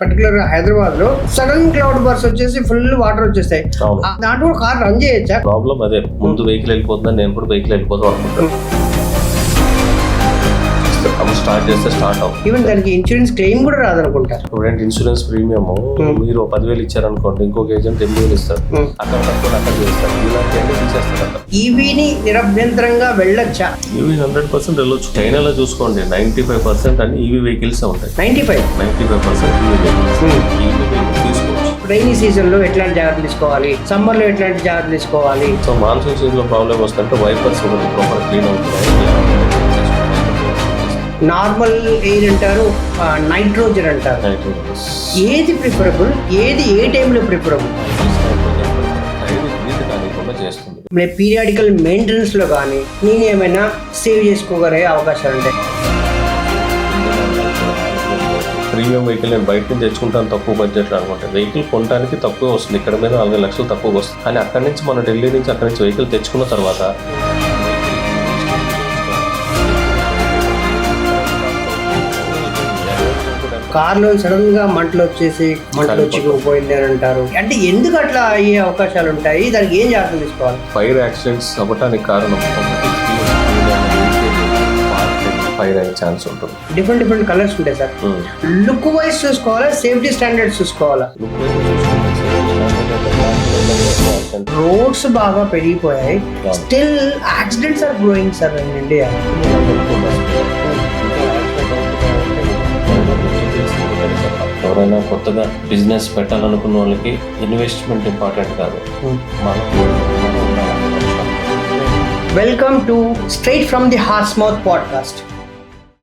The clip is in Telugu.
పర్టికులర్ గా హైదరాబాద్ లో సడన్ క్లౌడ్ బర్స్ వచ్చేసి ఫుల్ వాటర్ వచ్చేస్తాయి. దాంట్లో కార్ రన్ చేయొచ్చా? ప్రాబ్లం అదే, ముందు వెహికల్ వెళ్ళిపోతుందని నేను కూడా వెహికల్ వెళ్ళిపోతాం అనుకుంటాను. స్టార్ట్ చేస్తే స్టార్ట్ అవుతుంది. ఈవెన్ దానికి ఇన్సూరెన్స్ క్లెయిమ్ కూడా రాదనుకుంటారు. ఇప్పుడేంటి ఇన్సూరెన్స్ ప్రీమియం మీరు 10,000 ఇచ్చారనుకోండి, ఇంకొక ఏజెంట్ 8,000 ఇస్తారు. అక్కడ తక్కువ అక్కడ చేస్తారు. ఇలాంటి తీసేస్తారు. ఈవీని నిరభ్యంతరంగా వెళ్ళొచ్చా? ఈవీ 100% వెళ్ళొచ్చు. చైనాలో చూసుకోండి 95% అన్ని ఈవీ వెహికల్స్ ఉంటాయి. 95% ఈవీ వెహికల్స్ తీసుకోవచ్చు. రైనీ సీజన్ లో ఎట్లాంటి జాగ్రత్తలు తీసుకోవాలి, సమ్మర్ లో ఎట్లాంటి జాగ్రత్తలు తీసుకోవాలి? సో మాన్సూన్ సీజన్ లో ప్రాబ్లమ్ వస్తుంటే వైపర్స్ ప్రాపర్ క్లీన్ అవుతున్నాయి. నార్మల్ ఎయిర్ అంటారు, నైట్రోజన్ అంటారు. ఏది ప్రిఫరబుల్, ఏది ఏ టైంలో ప్రిఫరబుల్? పీరియాడికల్ మెయింటెనెన్స్ లో కానీ నేను ఏమైనా సేవ్ చేసుకోగలిగే అవకాశాలు ఉంటాయి. ప్రీమియం వెహికల్ నేను బయట నుంచి తెచ్చుకుంటాను తక్కువ బడ్జెట్లో అనుకుంటే, వెహికల్ కొనడానికి తక్కువ వస్తుంది. ఇక్కడ మీద 40 లక్షలు తక్కువ వస్తుంది. కానీ అక్కడి నుంచి మనం ఢిల్లీ నుంచి అక్కడి నుంచి వెహికల్ తెచ్చుకున్న తర్వాత కార్లో సడన్ గా మంటలు వచ్చేసి మంటలు చిక్కుకుపోయింది అని అంటారు. అంటే ఎందుకు అట్లా అయ్యే అవకాశాలు ఉంటాయి? దానికి ఏం జాగ్రత్తలు తీసుకోవాలి? ఫైర్ యాక్సిడెంట్స్ అవ్వటానికి కారణం ఫైర్ అయ్యే ఛాన్స్ ఉంటుంది. డిఫరెంట్ కలర్స్ ఉంటాయి సార్. లుక్ వైజ్ చూసుకోవాలా, సేఫ్టీ స్టాండర్డ్స్ చూసుకోవాలా? రోడ్స్ బాగా పెరిగిపోయాయి, still accidents are growing sir in India. ఎవరైనా కొత్తగా బిజినెస్ పెట్టాలనుకున్న వాళ్ళకి ఇన్వెస్ట్మెంట్ ఇంపార్టెంట్ కాదు. Welcome to straight from the horse mouth podcast.